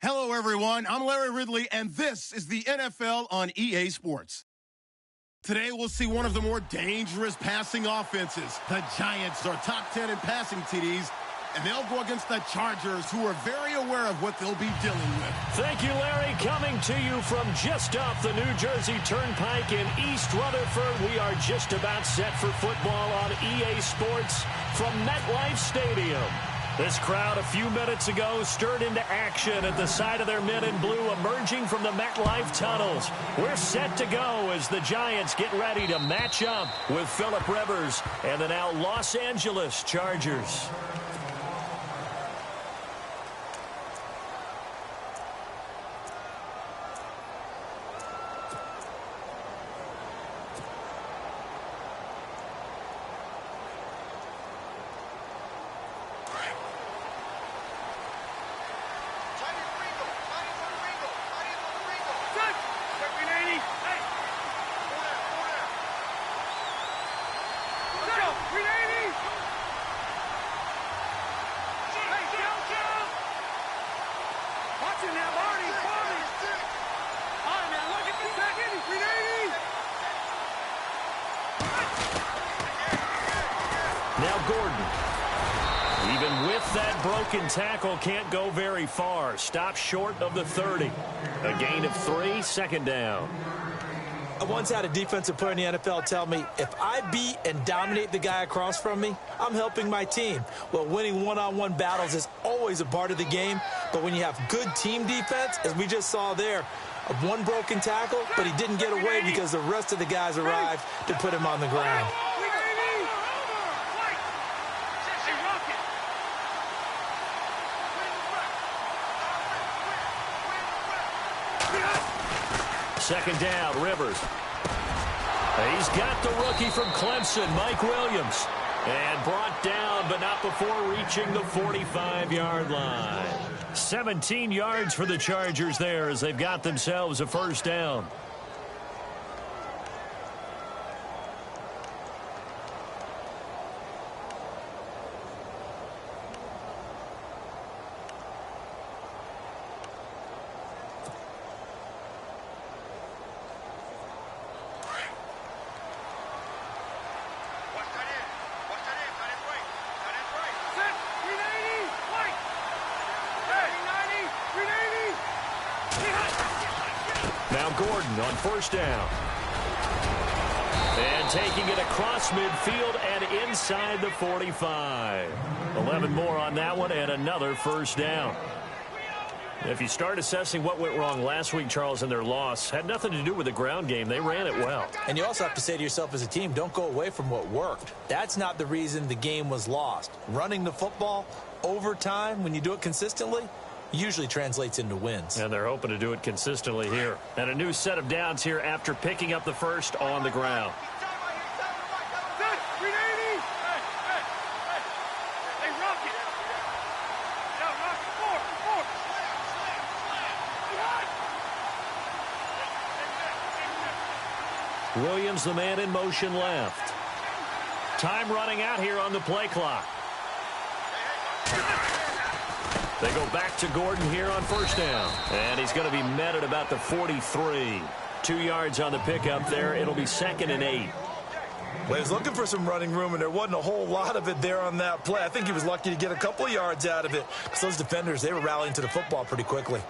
Hello, everyone. I'm Larry Ridley, and this is the NFL on EA Sports. Today, we'll see one of the more dangerous passing offenses. The Giants are top 10 in passing TDs, and they'll go against the Chargers, who are very aware of what they'll be dealing with. Thank you, Larry. Coming to you from just off the New Jersey Turnpike in East Rutherford, we are just about set for football on EA Sports from MetLife Stadium. This crowd a few minutes ago stirred into action at the side of their men in blue emerging from the MetLife tunnels. We're set to go as the Giants get ready to match up with Phillip Rivers and the now Los Angeles Chargers. Now Gordon, even with that broken tackle, can't go very far. Stopped short of the 30. A gain of 3, second down. I once had a defensive player in the NFL tell me, if I beat and dominate the guy across from me, I'm helping my team. Well, winning one-on-one battles is always a part of the game, but when you have good team defense, as we just saw there, one broken tackle, but he didn't get away because the rest of the guys arrived to put him on the ground. Second down, Rivers. He's got the rookie from Clemson, Mike Williams. And brought down, but not before reaching the 45-yard line. 17 yards for the Chargers there as they've got themselves a first down. Now Gordon on first down. And taking it across midfield and inside the 45. 11 more on that one and another first down. If you start assessing what went wrong last week, Charles, in their loss, had nothing to do with the ground game. They ran it well. And you also have to say to yourself as a team, don't go away from what worked. That's not the reason the game was lost. Running the football over time, when you do it consistently, usually translates into wins. And they're hoping to do it consistently here. And a new set of downs here after picking up the first on the ground. Williams, the man in motion left. Time running out here on the play clock. They go back to Gordon here on first down. And he's going to be met at about the 43. 2 yards on the pickup there. It'll be 2nd and 8. Well, he was looking for some running room, and there wasn't a whole lot of it there on that play. I think he was lucky to get a couple of yards out of it because those defenders, they were rallying to the football pretty quickly.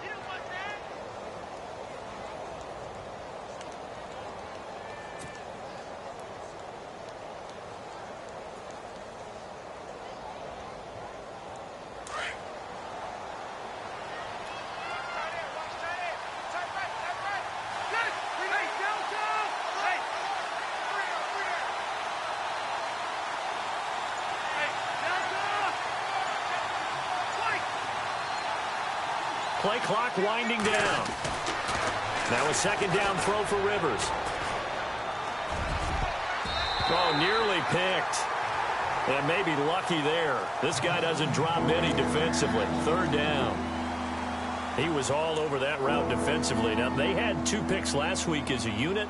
Play clock winding down. Now a second down throw for Rivers. Oh, nearly picked. And maybe lucky there. This guy doesn't drop any defensively. Third down. He was all over that route defensively. Now, they had 2 picks last week as a unit.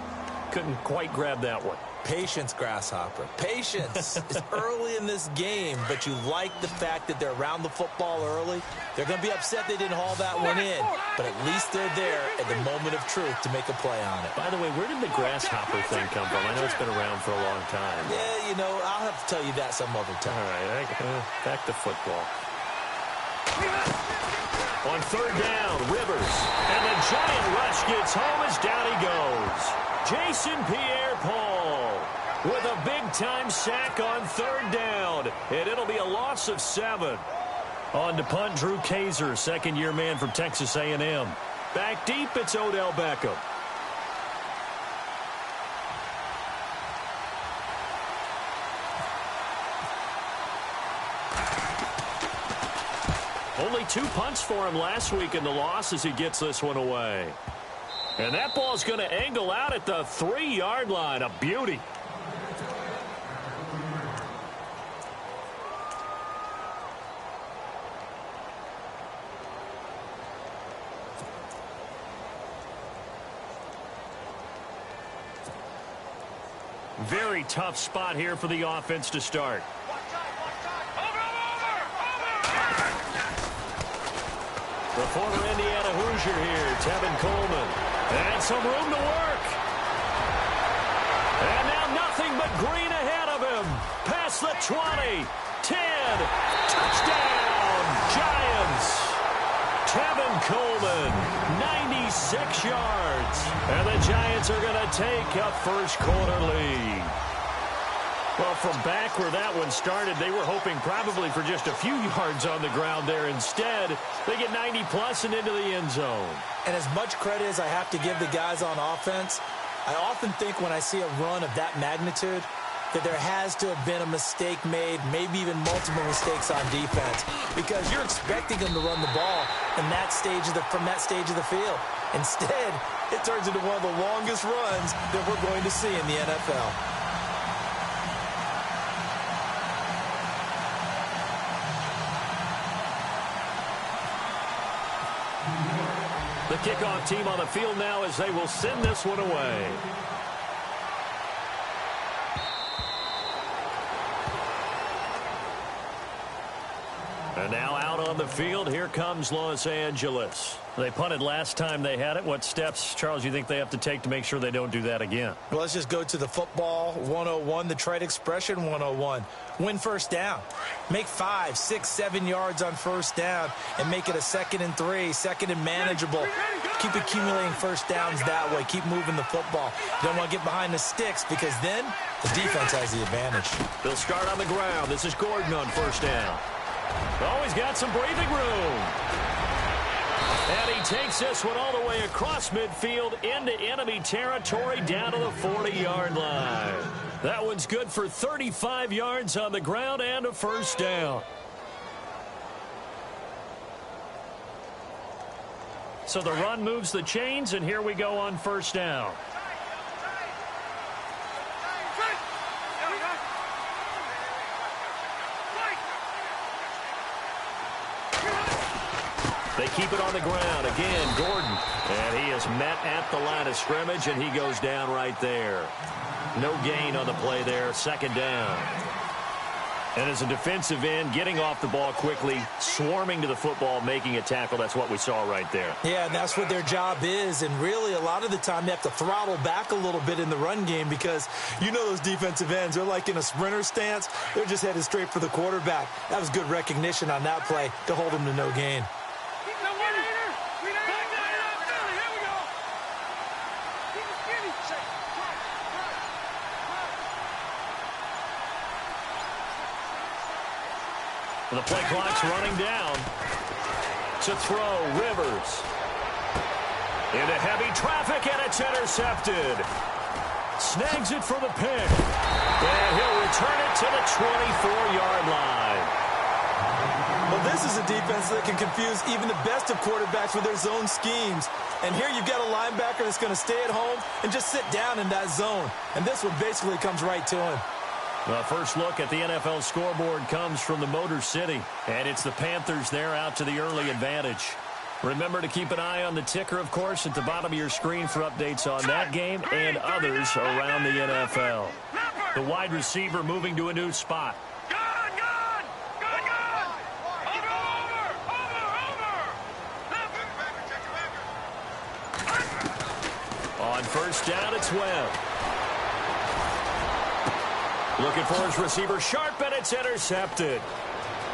Couldn't quite grab that one. Patience, Grasshopper. Patience. It's early in this game, but you like the fact that they're around the football early. They're going to be upset they didn't haul that one in, but at least they're there at the moment of truth to make a play on it. By the way, where did the grasshopper thing come from? I know it's been around for a long time. Yeah, you know, I'll have to tell you that some other time. All right, back to football. On third down, Rivers. And the giant rush gets home as down he goes. Jason Pierre-Paul with a big-time sack on third down. And it'll be a loss of 7. On to punt, Drew Kaiser, second-year man from Texas A&M. Back deep, it's Odell Beckham. Only 2 punts for him last week in the loss as he gets this one away. And that ball's going to angle out at the 3-yard line. A beauty. Very tough spot here for the offense to start. The former Indiana Hoosier here, Tevin Coleman. And some room to work. And now nothing but green ahead of him. Past the 20, 10, touchdown, Giants. Tevin Coleman, 96 yards. And the Giants are going to take a first-quarter lead. Well, from back where that one started, they were hoping probably for just a few yards on the ground there. Instead, they get 90-plus and into the end zone. And as much credit as I have to give the guys on offense, I often think when I see a run of that magnitude that there has to have been a mistake made, maybe even multiple mistakes on defense, because you're expecting them to run the ball in that stage from that stage of the field. Instead, it turns into one of the longest runs that we're going to see in the NFL. The kickoff team on the field now as they will send this one away. And now out on the field, here comes Los Angeles. They punted last time they had it. What steps, Charles, you think they have to take to make sure they don't do that again? Well, let's just go to the football 101, the trade expression 101. Win first down. Make 5, 6, 7 yards on first down and make it a 2nd and 3, 2nd and manageable. Keep accumulating first downs that way. Keep moving the football. You don't want to get behind the sticks because then the defense has the advantage. They'll start on the ground. This is Gordon on first down. Oh, he's got some breathing room. And he takes this one all the way across midfield into enemy territory down to the 40-yard line. That one's good for 35 yards on the ground and a first down. So the run moves the chains, and here we go on first down. They keep it on the ground. Again, Gordon. And he is met at the line of scrimmage, and he goes down right there. No gain on the play there. Second down. And as a defensive end, getting off the ball quickly, swarming to the football, making a tackle, that's what we saw right there. Yeah, and that's what their job is. And really, a lot of the time, they have to throttle back a little bit in the run game because you know those defensive ends, they're like in a sprinter stance. They're just headed straight for the quarterback. That was good recognition on that play to hold him to no gain. The play clock's running down. To throw, Rivers. Into heavy traffic, and it's intercepted. Snags it for the pick. And he'll return it to the 24-yard line. Well, this is a defense that can confuse even the best of quarterbacks with their zone schemes. And here you've got a linebacker that's going to stay at home and just sit down in that zone. And this one basically comes right to him. The first look at the NFL scoreboard comes from the Motor City, and it's the Panthers there out to the early advantage. Remember to keep an eye on the ticker, of course, at the bottom of your screen for updates on that game and others around the NFL. The wide receiver moving to a new spot. On first down, it's Webb. Looking for his receiver, sharp, and it's intercepted.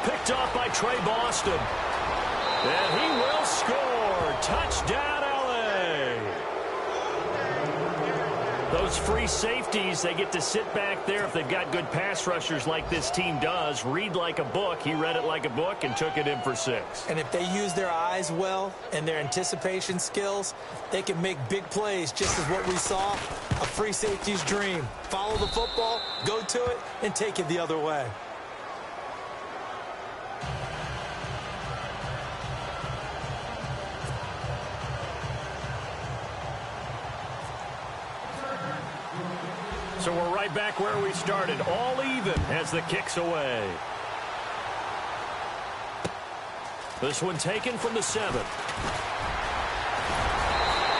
Picked off by Trey Boston. And he will score. Touchdown, L.A. Those free safeties, they get to sit back there if they've got good pass rushers like this team does. Read like a book. He read it like a book and took it in for 6. And if they use their eyes well and their anticipation skills, they can make big plays, just as what we saw, a free safety's dream. Follow the football, go to it, and take it the other way. So we're right back where we started, all even as the kick's away. This one taken from the 7.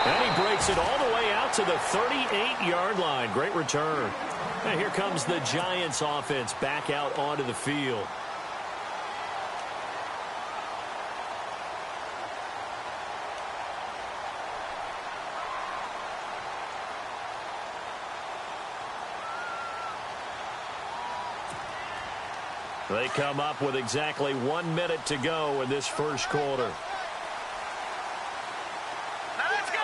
And he breaks it all the way out to the 38-yard line. Great return. And here comes the Giants offense back out onto the field. They come up with exactly 1 minute to go in this first quarter. Let's go!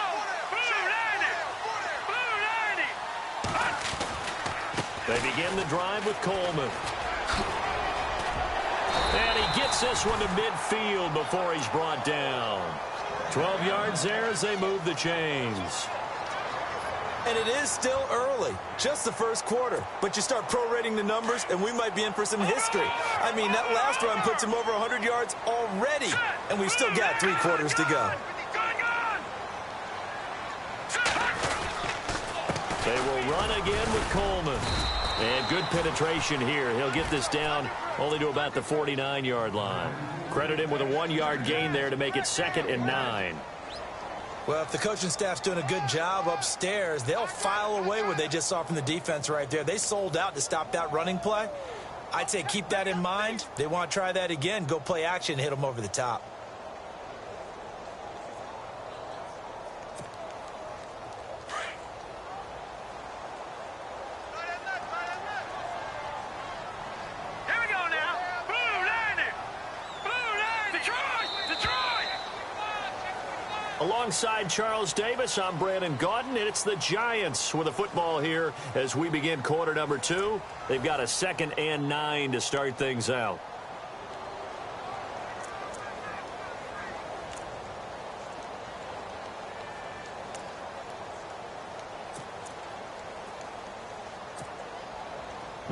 They begin the drive with Coleman. And he gets this one to midfield before he's brought down. 12 yards there as they move the chains. And it is still early, just the first quarter. But you start prorating the numbers, and we might be in for some history. I mean, that last run puts him over 100 yards already, and we've still got 3 quarters to go. They will run again with Coleman. And good penetration here. He'll get this down only to about the 49-yard line. Credit him with a 1-yard gain there to make it 2nd and 9. Well, if the coaching staff's doing a good job upstairs, they'll file away what they just saw from the defense right there. They sold out to stop that running play. I'd say keep that in mind. They want to try that again. Go play action, hit them over the top. Alongside Charles Davis, I'm Brandon Gaudin, and it's the Giants with the football here as we begin quarter number 2. They've got a 2nd and 9 to start things out.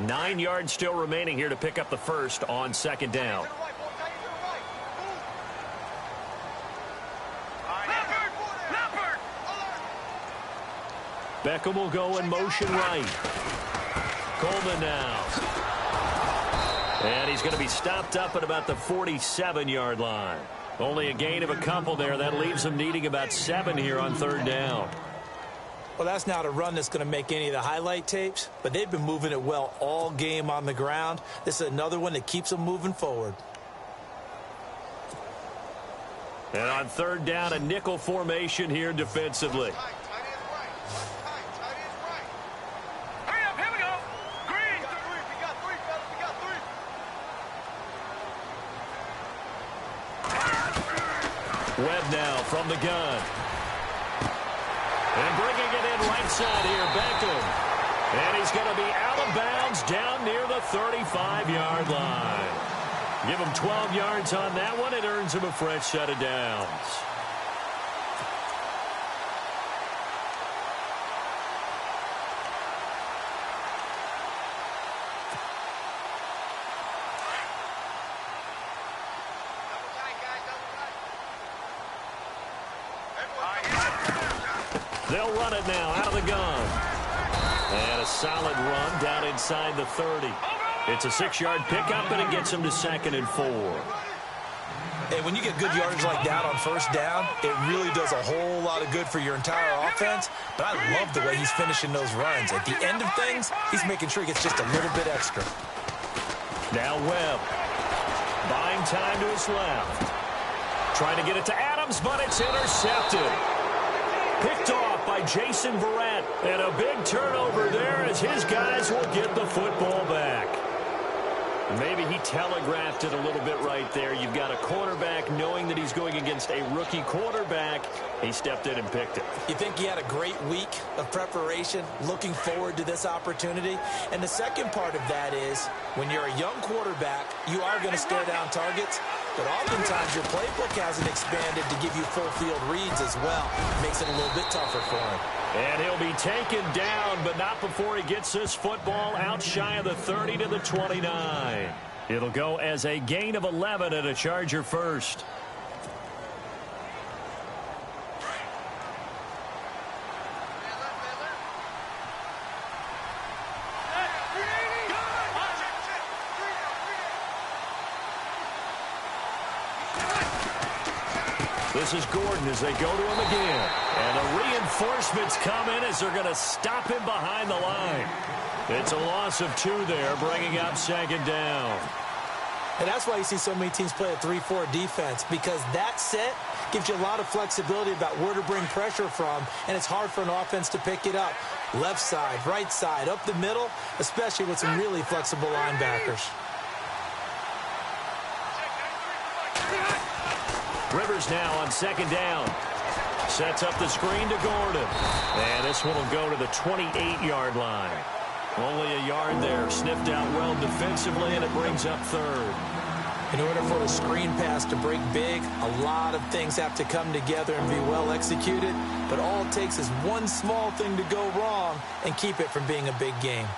Nine yards still remaining here to pick up the first on 2nd down. Beckham will go in motion right. Coleman now. And he's going to be stopped up at about the 47-yard line. Only a gain of a couple there. That leaves him needing about 7 here on 3rd down. Well, that's not a run that's going to make any of the highlight tapes, but they've been moving it well all game on the ground. This is another one that keeps them moving forward. And on 3rd down, a nickel formation here defensively. Webb now from the gun. And bringing it in right side here, Beckham. And he's going to be out of bounds down near the 35-yard line. Give him 12 yards on that one. It earns him a fresh set of downs. They'll run it now out of the gun. And a solid run down inside the 30. It's a 6-yard pickup, and it gets them to 2nd and 4. And when you get good yardage like that on first down, it really does a whole lot of good for your entire offense. But I love the way he's finishing those runs. At the end of things, he's making sure he gets just a little bit extra. Now Webb. Buying time to his left. Trying to get it to Adams, but it's intercepted. Picked off by Jason Verrett. And a big turnover there as his guys will get the football back. Maybe he telegraphed it a little bit right there. You've got a quarterback knowing that he's going against a rookie quarterback. He stepped in and picked it. You think he had a great week of preparation, looking forward to this opportunity? And the second part of that is, when you're a young quarterback, you are going to stare down targets, but oftentimes your playbook hasn't expanded to give you full field reads as well. Makes it a little bit tougher for him. And he'll be taken down, but not before he gets this football out shy of the 30 to the 29. It'll go as a gain of 11 and a Charger first. This is Gordon as they go to him again. And the reinforcements come in as they're going to stop him behind the line. It's a loss of 2 there, bringing up second down. And that's why you see so many teams play a 3-4 defense, because that set gives you a lot of flexibility about where to bring pressure from, and it's hard for an offense to pick it up. Left side, right side, up the middle, especially with some really flexible linebackers. Rivers now on second down. Sets up the screen to Gordon. And this one will go to the 28-yard line. Only a yard there. Sniffed out well defensively, and it brings up third. In order for a screen pass to break big, a lot of things have to come together and be well executed. But all it takes is one small thing to go wrong and keep it from being a big game.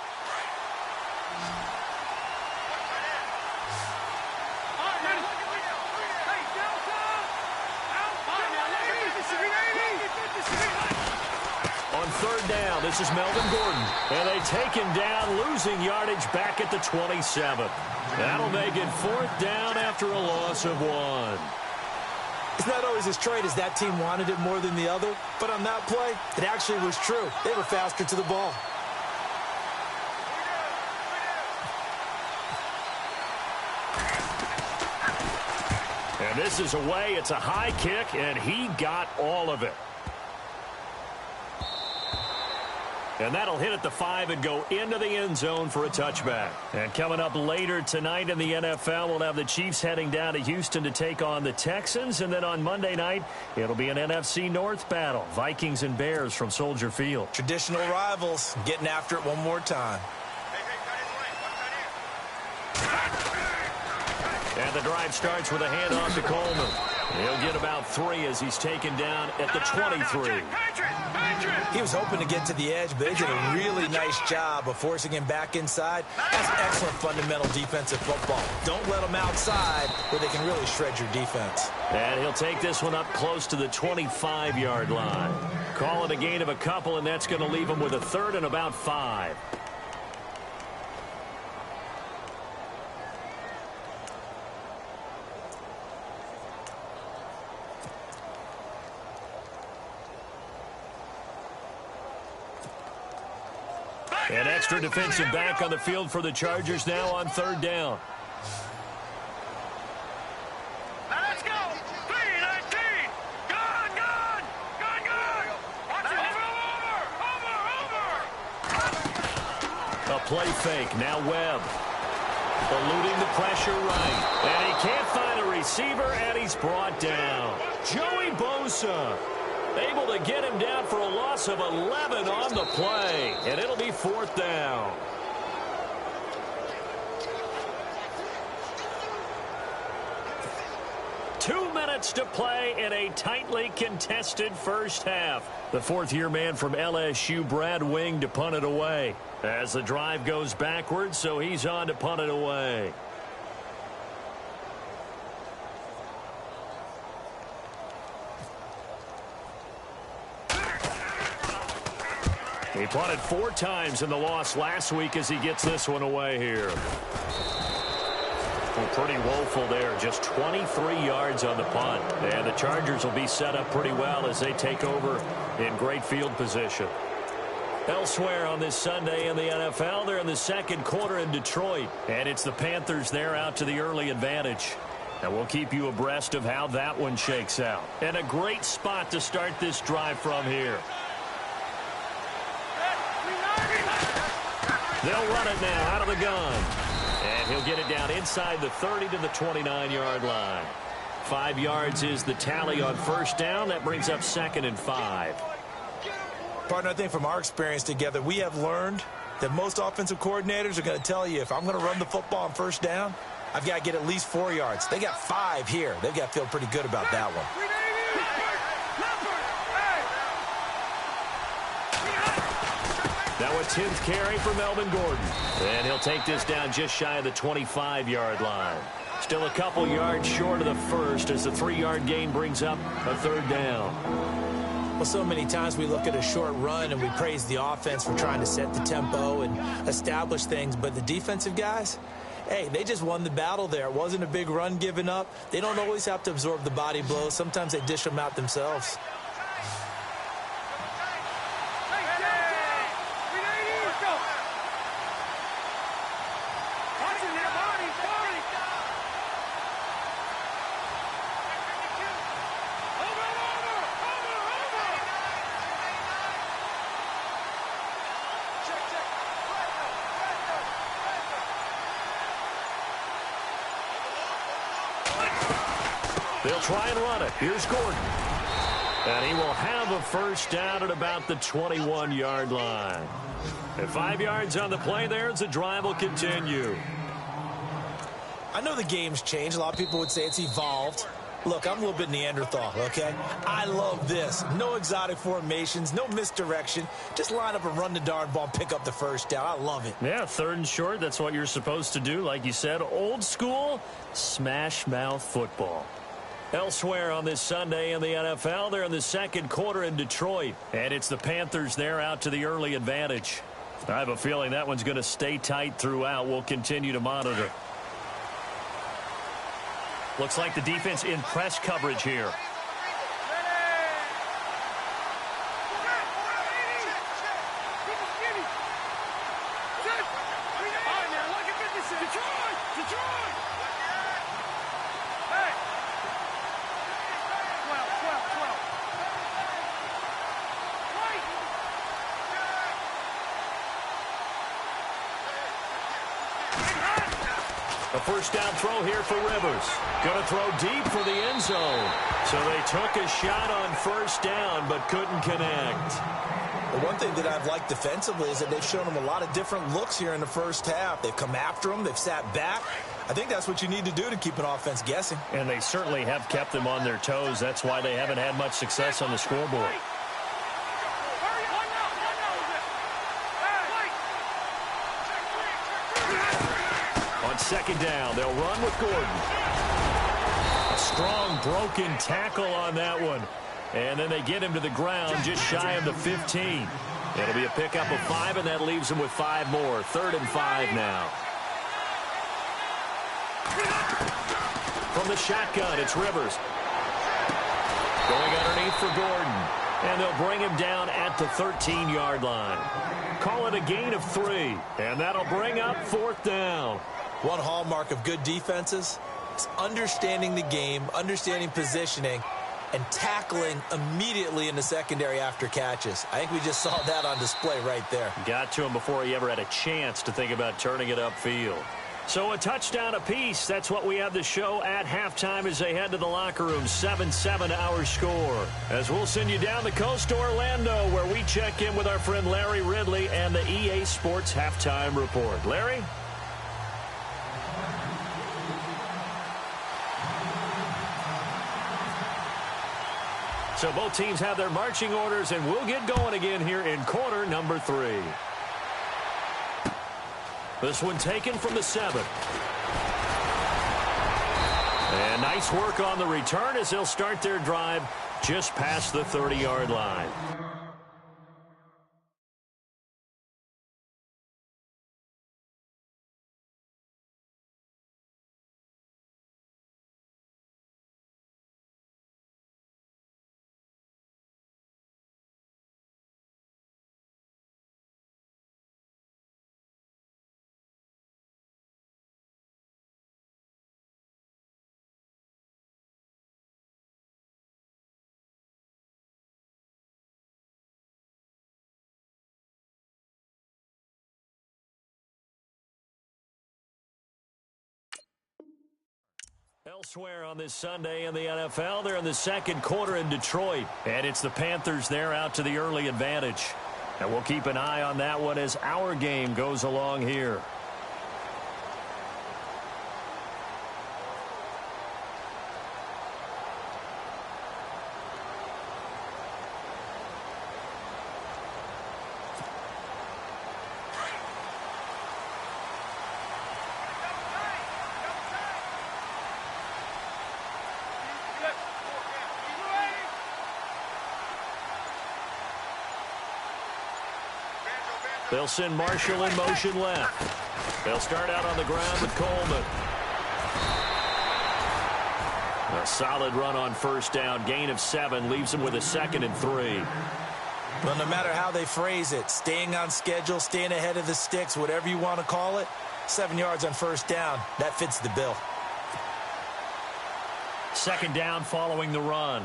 Third down, this is Melvin Gordon. And they take him down, losing yardage back at the 27. That'll make it 4th down after a loss of 1. It's not always as straight as that team wanted it more than the other, but on that play, it actually was true. They were faster to the ball. And this is away. It's a high kick, and he got all of it. And that'll hit at the 5 and go into the end zone for a touchback. And coming up later tonight in the NFL, we'll have the Chiefs heading down to Houston to take on the Texans. And then on Monday night, it'll be an NFC North battle. Vikings and Bears from Soldier Field. Traditional rivals getting after it one more time. And the drive starts with a handoff to Coleman. He'll get about 3 as he's taken down at the 23. He was hoping to get to the edge, but they did a really nice job of forcing him back inside. That's excellent fundamental defensive football. Don't let them outside where they can really shred your defense. And he'll take this one up close to the 25-yard line. Call it a gain of a couple, and that's going to leave him with a 3rd and about 5. An extra defensive back on the field for the Chargers now on 3rd down. Let's go. 3-19. Gone. Watch it. Over. A play fake. Now Webb. Eluding the pressure right. And he can't find a receiver, and he's brought down. Joey Bosa able to get him down for a loss of 11 on the play. And it'll be 4th down. Two minutes to play in a tightly contested first half. The 4th-year man from LSU, Brad Wing, to punt it away. As the drive goes backwards, so he's on to punt it away. He punted 4 times in the loss last week as he gets this one away here. Well, pretty woeful there. Just 23 yards on the punt. And the Chargers will be set up pretty well as they take over in great field position. Elsewhere on this Sunday in the NFL, they're in the second quarter in Detroit. And it's the Panthers there out to the early advantage. And we'll keep you abreast of how that one shakes out. And a great spot to start this drive from here. They'll run it now out of the gun. And he'll get it down inside the 30 to the 29-yard line. 5 yards is the tally on first down. That brings up 2nd and 5. Partner, I think from our experience together, we have learned that most offensive coordinators are going to tell you, if I'm going to run the football on first down, I've got to get at least 4 yards. They got 5 here. They've got to feel pretty good about that one. Now a 10th carry for Melvin Gordon. And he'll take this down just shy of the 25-yard line. Still a couple yards short of the first as the 3-yard gain brings up a 3rd down. Well, so many times we look at a short run and we praise the offense for trying to set the tempo and establish things. But the defensive guys, hey, they just won the battle there. It wasn't a big run given up. They don't always have to absorb the body blows. Sometimes they dish them out themselves. They'll try and run it. Here's Gordon. And he will have a first down at about the 21-yard line. And 5 yards on the play there as the drive will continue. I know the game's changed. A lot of people would say it's evolved. Look, I'm a little bit Neanderthal, okay? I love this. No exotic formations, no misdirection. Just line up and run the darn ball and pick up the first down. I love it. Yeah, 3rd and short. That's what you're supposed to do. Like you said, old school, smash mouth football. Elsewhere on this Sunday in the NFL, they're in the second quarter in Detroit. And it's the Panthers there out to the early advantage. I have a feeling that one's going to stay tight throughout. We'll continue to monitor. Looks like the defense in press coverage here. A first down throw here for Rivers. Going to throw deep for the end zone. So they took a shot on first down but couldn't connect. The one thing that I've liked defensively is that they've shown them a lot of different looks here in the first half. They've come after them. They've sat back. I think that's what you need to do to keep an offense guessing. And they certainly have kept them on their toes. That's why they haven't had much success on the scoreboard. On second down, they'll run with Gordon. A strong broken tackle on that one. And then they get him to the ground just shy of the 15. It'll be a pickup of 5, and that leaves them with 5 more. 3rd and 5 now. From the shotgun, it's Rivers. Going underneath for Gordon. And they'll bring him down at the 13-yard line. Call it a gain of 3. And that'll bring up 4th down. One hallmark of good defenses is understanding the game, understanding positioning, and tackling immediately in the secondary after catches. I think we just saw that on display right there. Got to him before he ever had a chance to think about turning it upfield. So a touchdown apiece. That's what we have to show at halftime as they head to the locker room. 7-7 our score. As we'll send you down the coast to Orlando, where we check in with our friend Larry Ridley and the EA Sports Halftime Report. Larry? So both teams have their marching orders, and we'll get going again here in quarter number 3. This one taken from the 7. And nice work on the return as they'll start their drive just past the 30-yard line. Elsewhere on this Sunday in the NFL, they're in the second quarter in Detroit, and it's the Panthers there out to the early advantage. And we'll keep an eye on that one as our game goes along here. They'll send Marshall in motion left. They'll start out on the ground with Coleman. A solid run on first down. Gain of 7 leaves them with a 2nd and 3. Well, no matter how they phrase it, staying on schedule, staying ahead of the sticks, whatever you want to call it, 7 yards on first down, that fits the bill. 2nd down following the run.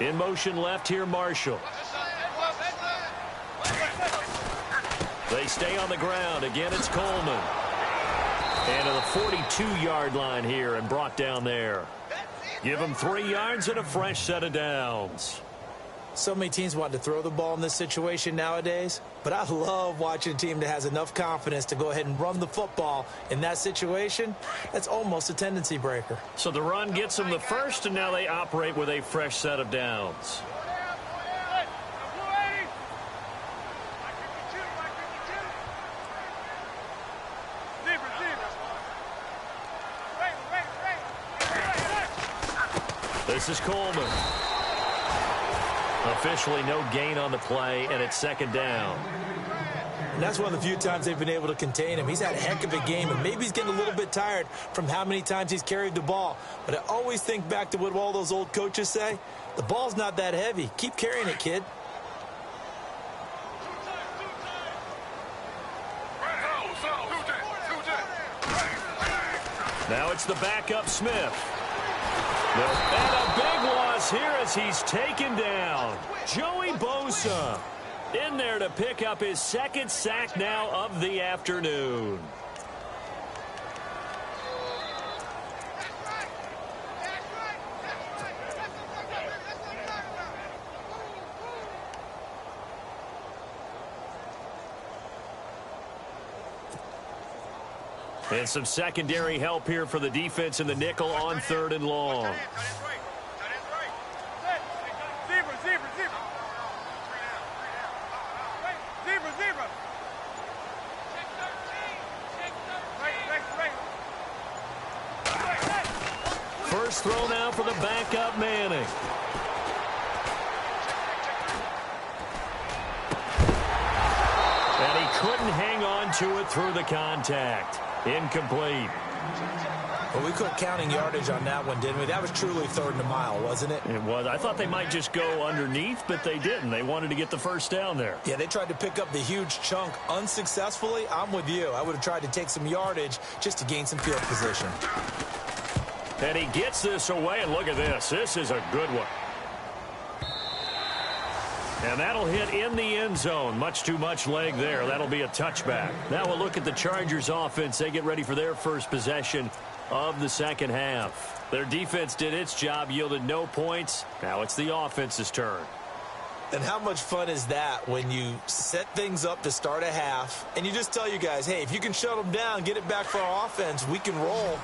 In motion left here, Marshall. They stay on the ground. Again, it's Coleman. And to the 42-yard line here and brought down there. Give them 3 yards and a fresh set of downs. So many teams want to throw the ball in this situation nowadays, but I love watching a team that has enough confidence to go ahead and run the football in that situation. That's almost a tendency breaker. So the run gets them the first, and now they operate with a fresh set of downs. This is Coleman. Officially no gain on the play, and it's 2nd down. And that's one of the few times they've been able to contain him. He's had a heck of a game, and maybe he's getting a little bit tired from how many times he's carried the ball. But I always think back to what all those old coaches say. The ball's not that heavy. Keep carrying it, kid. Now it's the backup Smith. And a big loss here as he's taken down. Joey Bosa in there to pick up his 2nd sack now of the afternoon. And some secondary help here for the defense in the nickel on 3rd and long. First throw now for the backup Manning. And he couldn't hang on to it through the contact. Incomplete. Well, we quit counting yardage on that one, didn't we? That was truly 3rd and a mile, wasn't it? It was. I thought they might just go underneath, but they didn't. They wanted to get the first down there. Yeah, they tried to pick up the huge chunk unsuccessfully. I'm with you. I would have tried to take some yardage just to gain some field position. And he gets this away, and look at this. This is a good one. And that'll hit in the end zone. Much too much leg there. That'll be a touchback. Now we'll look at the Chargers offense. They get ready for their first possession of the 2nd half. Their defense did its job, yielded no points. Now it's the offense's turn. And how much fun is that when you set things up to start a half and you just tell you guys, hey, if you can shut them down, get it back for our offense, we can roll.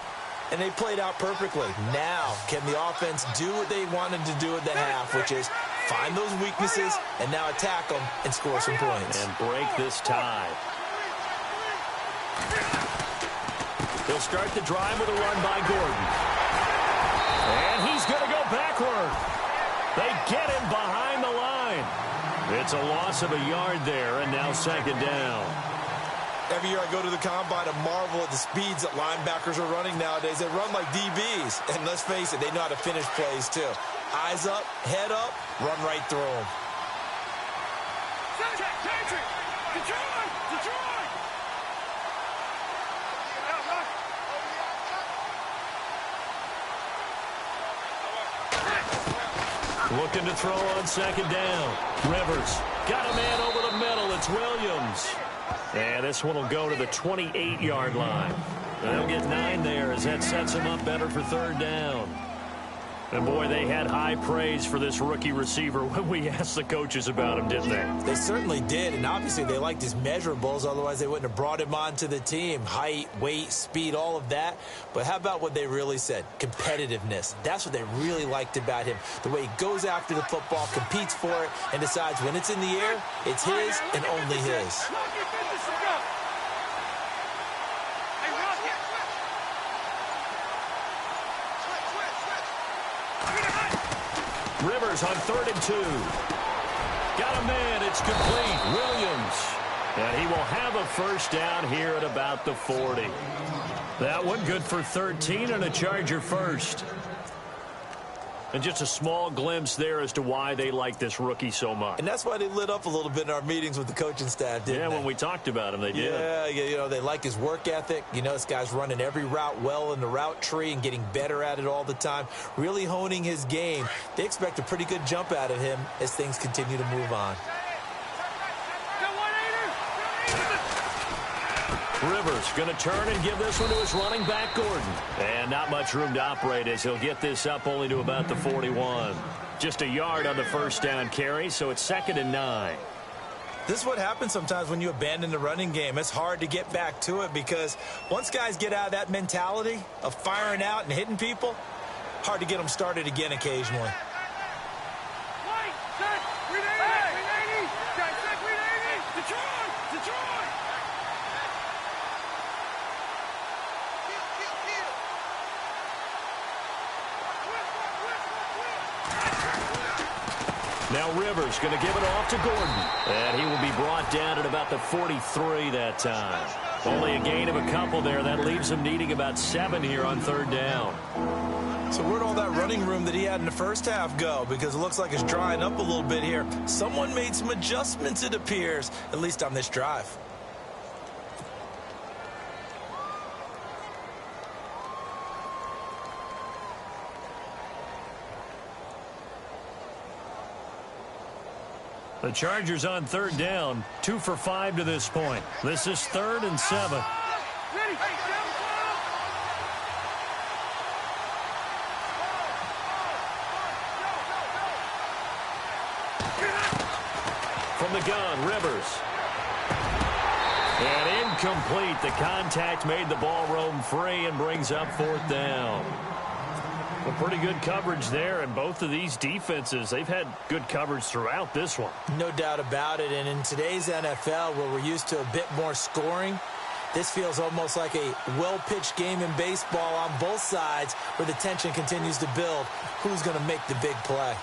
And they played out perfectly. Now, can the offense do what they wanted to do at the half, which is find those weaknesses and now attack them and score some points. And break this tie. He'll start the drive with a run by Gordon. And he's going to go backward. They get him behind the line. It's a loss of a yard there, and now 2nd down. Every year I go to the combine and marvel at the speeds that linebackers are running nowadays. They run like DBs. And let's face it, they know how to finish plays too. Eyes up, head up, run right through them. Looking to throw on second down. Rivers got a man over the middle. It's Williams. And this one will go to the 28-yard line. They'll get 9 there as that sets them up better for third down. And, boy, they had high praise for this rookie receiver when we asked the coaches about him, didn't they? They certainly did, and obviously they liked his measurables. Otherwise, they wouldn't have brought him onto the team. Height, weight, speed, all of that. But how about what they really said? Competitiveness. That's what they really liked about him. The way he goes after the football, competes for it, and decides when it's in the air, it's his and only his. Rivers on 3rd and 2. Got a man. It's complete. Williams. And he will have a first down here at about the 40. That one good for 13 and a Charger first. And just a small glimpse there as to why they like this rookie so much. And that's why they lit up a little bit in our meetings with the coaching staff, didn't they? Yeah, when we talked about him, they did. Yeah, you know, they like his work ethic. You know, this guy's running every route well in the route tree and getting better at it all the time, really honing his game. They expect a pretty good jump out of him as things continue to move on. Rivers going to turn and give this one to his running back, Gordon. And not much room to operate as he'll get this up only to about the 41. Just a yard on the first down carry, so it's 2nd and 9. This is what happens sometimes when you abandon the running game. It's hard to get back to it because once guys get out of that mentality of firing out and hitting people, hard to get them started again occasionally. Now Rivers going to give it off to Gordon. And he will be brought down at about the 43 that time. Only a gain of a couple there. That leaves him needing about 7 here on 3rd down. So where'd all that running room that he had in the first half go? Because it looks like it's drying up a little bit here. Someone made some adjustments, it appears, at least on this drive. The Chargers on 3rd down, 2 for 5 to this point. This is 3rd and 7. From the gun, Rivers. And incomplete. The contact made the ball roam free and brings up 4th down. Well, pretty good coverage there, and both of these defenses, they've had good coverage throughout this one. No doubt about it, and in today's NFL, where we're used to a bit more scoring, this feels almost like a well-pitched game in baseball on both sides where the tension continues to build. Who's going to make the big play?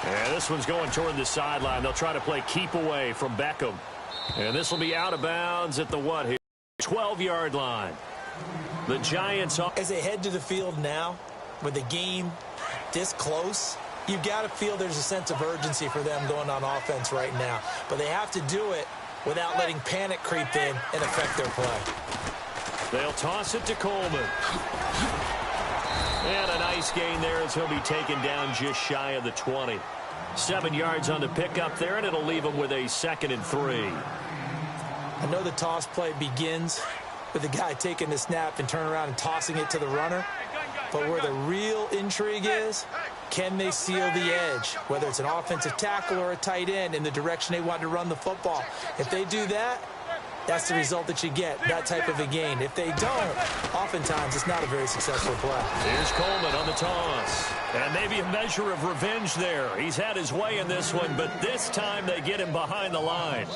And this one's going toward the sideline. They'll try to play keep away from Beckham. And this will be out of bounds at the what here? 12-yard line. The Giants are... As they head to the field now, with the game this close, you've got to feel there's a sense of urgency for them going on offense right now. But they have to do it without letting panic creep in and affect their play. They'll toss it to Coleman. And a nice gain there as he'll be taken down just shy of the 20. 7 yards on the pickup there, and it'll leave him with a 2nd and 3. I know the toss play begins with the guy taking the snap and turning around and tossing it to the runner. But where the real intrigue is, can they seal the edge, whether it's an offensive tackle or a tight end, in the direction they want to run the football? If they do that, that's the result that you get, that type of a gain. If they don't, oftentimes it's not a very successful play. Here's Coleman on the toss. And maybe a measure of revenge there. He's had his way in this one, but this time they get him behind the line.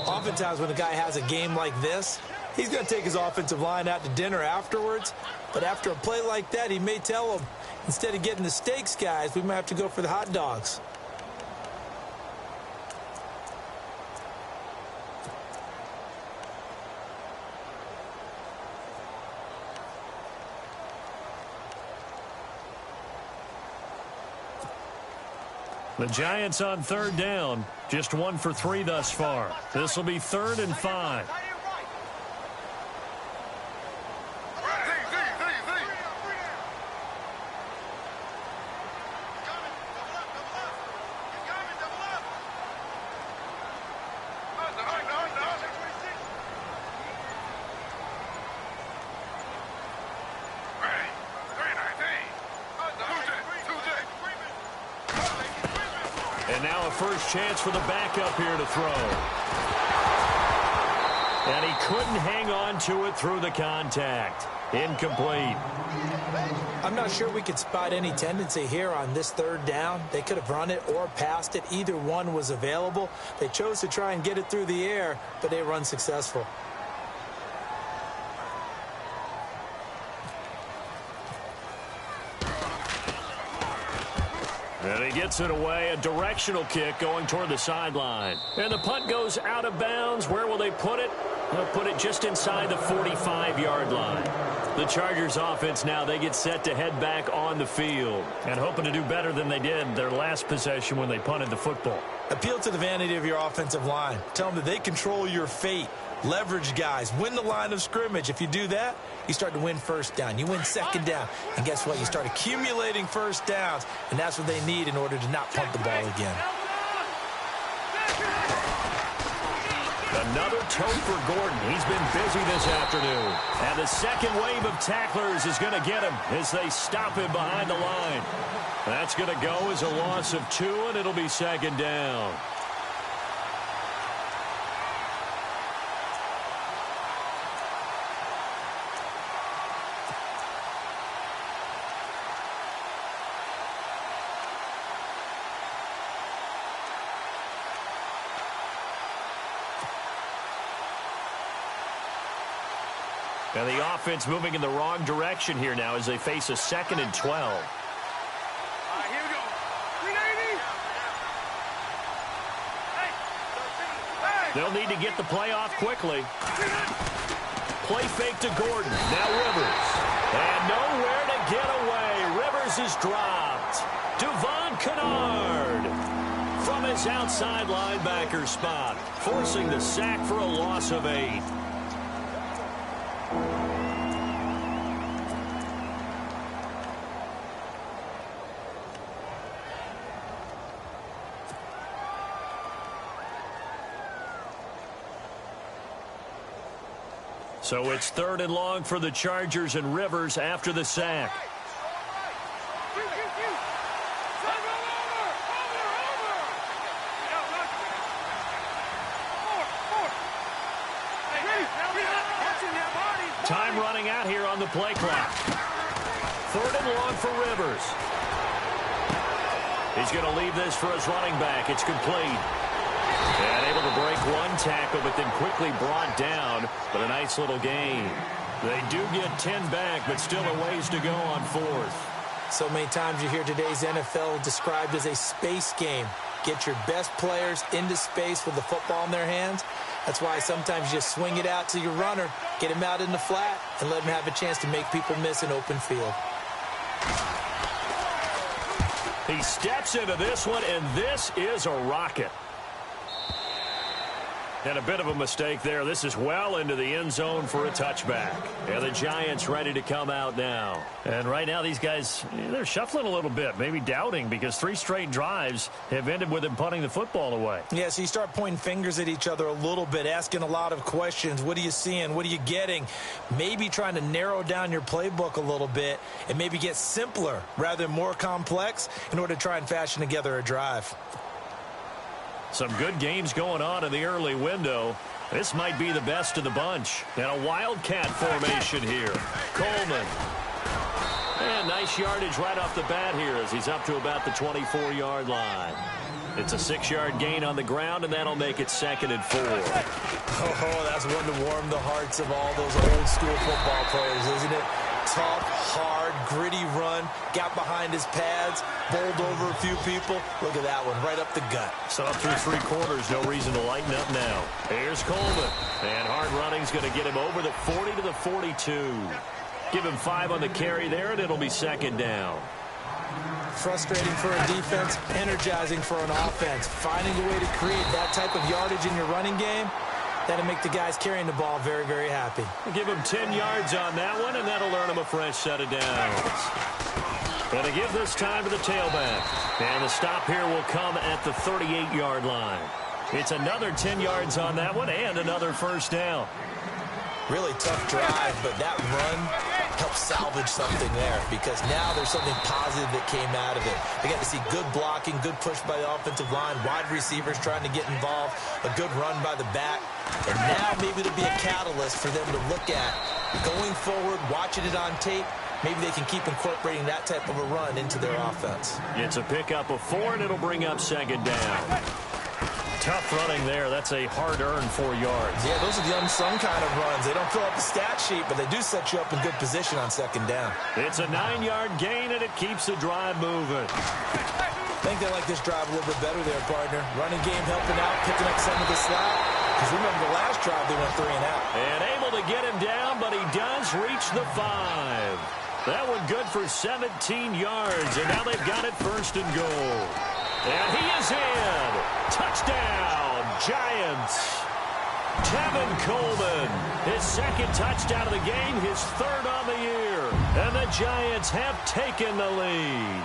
Oftentimes when a guy has a game like this, he's going to take his offensive line out to dinner afterwards. But after a play like that, he may tell them, instead of getting the steaks, guys, we might have to go for the hot dogs. The Giants on 3rd down, just 1 for 3 thus far. This will be 3rd and 5. And now a first chance for the backup here to throw. And he couldn't hang on to it through the contact. Incomplete. I'm not sure we could spot any tendency here on this third down. They could have run it or passed it. Either one was available. They chose to try and get it through the air, but they were unsuccessful. And he gets it away, a directional kick going toward the sideline. And the punt goes out of bounds. Where will they put it? They'll put it just inside the 45-yard line. The Chargers offense now, they get set to head back on the field and hoping to do better than they did their last possession when they punted the football. Appeal to the vanity of your offensive line. Tell them that they control your fate. Leverage guys. Win the line of scrimmage. If you do that, you start to win first down. You win second down. And guess what? You start accumulating first downs. And that's what they need in order to not punt the ball again. Another tote for Gordon. He's been busy this afternoon. And the second wave of tacklers is going to get him as they stop him behind the line. That's going to go as a loss of 2, and it'll be second down. And the offense moving in the wrong direction here now as they face a 2nd and 12. All right, here we go. 380. Hey. They'll need to get the play off quickly. Play fake to Gordon. Now Rivers. And nowhere to get away. Rivers is dropped. Devon Kennard from his outside linebacker spot, forcing the sack for a loss of 8. So it's 3rd and long for the Chargers, and Rivers after the sack. Time running out here on the play clock. 3rd and long for Rivers. He's going to leave this for his running back. It's complete. And able to break one tackle, but then quickly brought down. But a nice little gain. They do get 10 back, but still a ways to go on 4th. So many times you hear today's NFL described as a space game. Get your best players into space with the football in their hands. That's why sometimes you just swing it out to your runner, get him out in the flat, and let him have a chance to make people miss an open field. He steps into this one, and this is a rocket. And a bit of a mistake there. This is well into the end zone for a touchback. And the Giants ready to come out now. And right now these guys, they're shuffling a little bit, maybe doubting, because 3 straight drives have ended with them punting the football away. Yeah, so you start pointing fingers at each other a little bit, asking a lot of questions. What are you seeing? What are you getting? Maybe trying to narrow down your playbook a little bit and maybe get simpler rather than more complex in order to try and fashion together a drive. Some good games going on in the early window. This might be the best of the bunch. And a wildcat formation here. Coleman. And nice yardage right off the bat here as he's up to about the 24-yard line. It's a 6-yard gain on the ground, and that'll make it 2nd and 4. Oh, that's one to warm the hearts of all those old-school football players, isn't it? Tough, hard, gritty run, got behind his pads, bowled over a few people. Look at that one, right up the gut. So up through 3 quarters, no reason to lighten up now. Here's Coleman. And hard running's going to get him over the 40 to the 42. Give him 5 on the carry there, and it'll be 2nd down. Frustrating for a defense, energizing for an offense. Finding a way to create that type of yardage in your running game, that'll make the guys carrying the ball very, very happy. Give him 10 yards on that one, and that'll earn him a fresh set of downs. And to give this time to the tailback. And the stop here will come at the 38-yard line. It's another 10 yards on that one and another first down. Really tough drive, but that run help salvage something there, because now there's something positive that came out of it. They got to see good blocking, good push by the offensive line, wide receivers trying to get involved, a good run by the back. And now maybe it'll be a catalyst for them to look at going forward, watching it on tape. Maybe they can keep incorporating that type of a run into their offense. It's a pickup of 4, and it'll bring up second down. Tough running there. That's a hard-earned 4 yards. Yeah, those are the unsung kind of runs. They don't fill up the stat sheet, but they do set you up in good position on second down. It's a 9-yard gain, and it keeps the drive moving. I think they like this drive a little bit better there, partner. Running game helping out, picking up some of the slack. Because remember, the last drive they went 3 and out. And able to get him down, but he does reach the 5. That one good for 17 yards, and now they've got it first and goal. And he is in. Touchdown, Giants. Tevin Coleman, his second touchdown of the game, his 3rd on the year. And the Giants have taken the lead.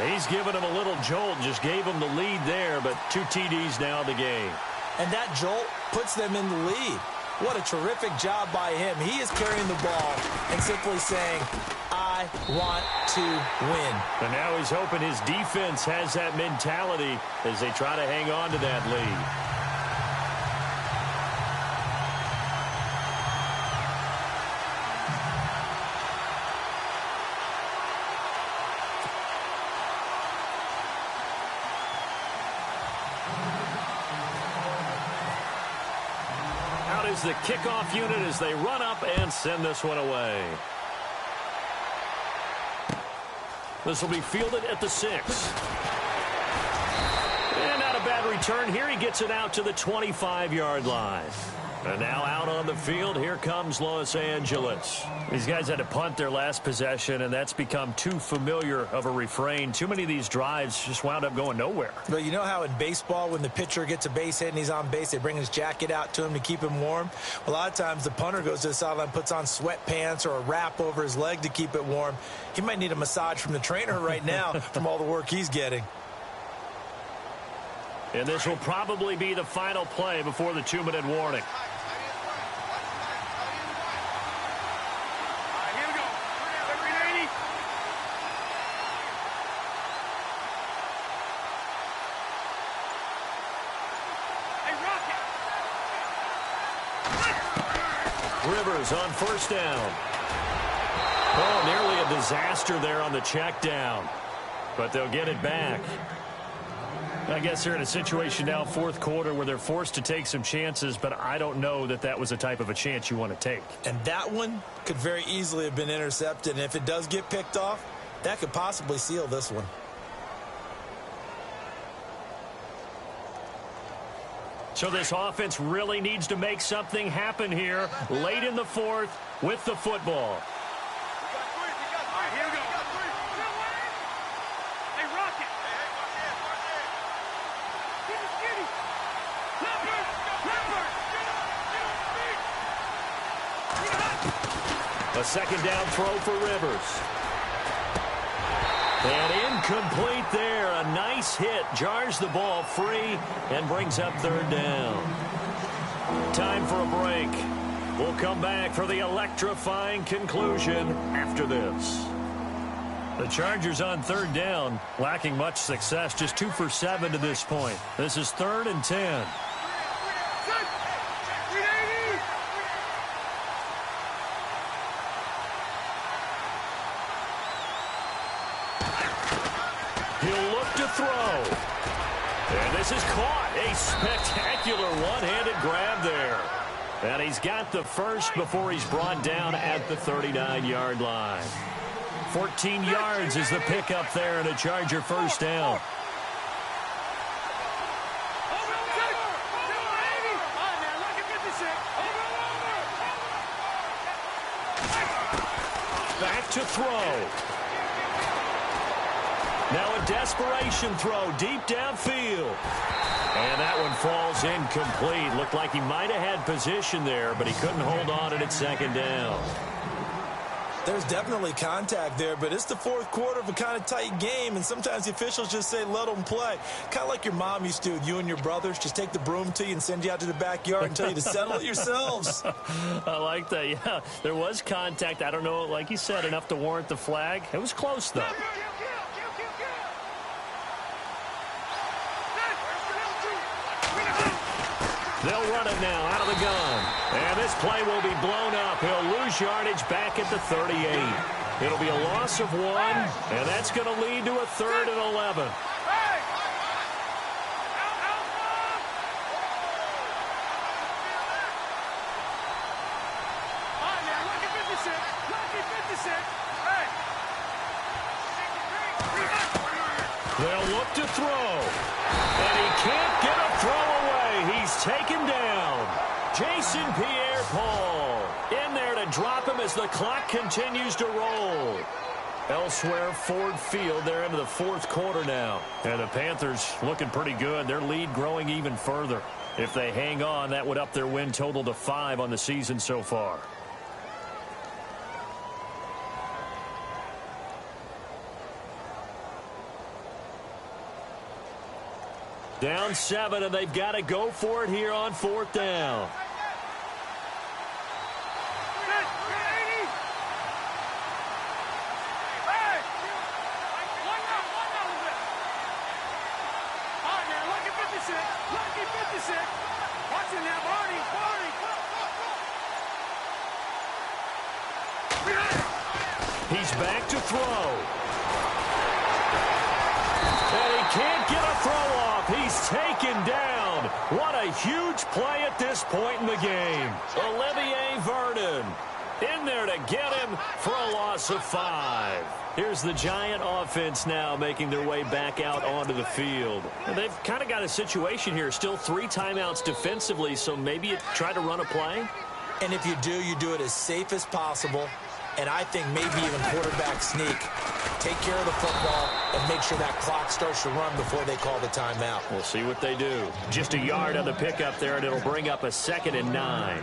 He's given him a little jolt, just gave him the lead there, but 2 TDs now in the game. And that jolt puts them in the lead. What a terrific job by him. He is carrying the ball and simply saying, I want to win. And now he's hoping his defense has that mentality as they try to hang on to that lead. Is the kickoff unit as they run up and send this one away. This will be fielded at the 6. And not a bad return here. He gets it out to the 25-yard line. And now out on the field, here comes Los Angeles. These guys had to punt their last possession, and that's become too familiar of a refrain. Too many of these drives just wound up going nowhere. But you know how in baseball, when the pitcher gets a base hit and he's on base, they bring his jacket out to him to keep him warm? A lot of times the punter goes to the sideline, puts on sweatpants or a wrap over his leg to keep it warm. He might need a massage from the trainer right now from all the work he's getting. And this will probably be the final play before the 2-minute warning. Rivers on first down. Oh, nearly a disaster there on the check down. But they'll get it back. I guess they're in a situation now, 4th quarter, where they're forced to take some chances, but I don't know that that was the type of a chance you want to take. And that one could very easily have been intercepted. And if it does get picked off, that could possibly seal this one. So this offense really needs to make something happen here late in the 4th with the football. A second down throw for Rivers. And incomplete there. A nice hit. Jars the ball free and brings up 3rd down. Time for a break. We'll come back for the electrifying conclusion after this. The Chargers on 3rd down, lacking much success. Just 2 for 7 to this point. This is 3rd and 10. He'll look to throw. And this is caught. A spectacular one-handed grab there. And he's got the first before he's brought down at the 39-yard line. 14 yards is the pickup there and a Charger first down. Back to throw. Now a desperation throw deep downfield. And that one falls incomplete. Looked like he might have had position there, but he couldn't hold on at 2nd down. There's definitely contact there, but it's the fourth quarter of a kind of tight game, and sometimes the officials just say let them play. Kind of like your mom used to with you and your brothers. Just take the broom to you and send you out to the backyard and tell you to settle it yourselves. I like that, yeah. There was contact. I don't know, like you said, enough to warrant the flag. It was close, though. They'll run it now out of the gun. And this play will be blown up. He'll lose yardage back at the 38. It'll be a loss of 1, and that's going to lead to a 3rd and 11. They'll look to throw. And he can't get a throw away. He's taken down. Jason Pierre-Paul in there to drop him as the clock continues to roll. Elsewhere, Ford Field, they're into the fourth quarter now. And the Panthers looking pretty good. Their lead growing even further. If they hang on, that would up their win total to 5 on the season so far. Down 7, and they've got to go for it here on 4th down. He's back to throw. And he can't get a throw off. He's taken down. What a huge play at this point in the game. Olivier Vernon in there to get him for a loss of 5. Here's the Giant offense now making their way back out onto the field. And they've kind of got a situation here. Still 3 timeouts defensively, so maybe you try to run a play. And if you do it as safe as possible. And I think maybe even quarterback sneak. Take care of the football and make sure that clock starts to run before they call the timeout. We'll see what they do. Just a yard on the pickup there, and it'll bring up a 2nd and 9.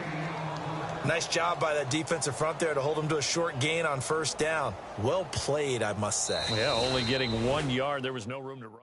Nice job by that defensive front there to hold them to a short gain on 1st down. Well played, I must say. Yeah, only getting 1 yard. There was no room to run.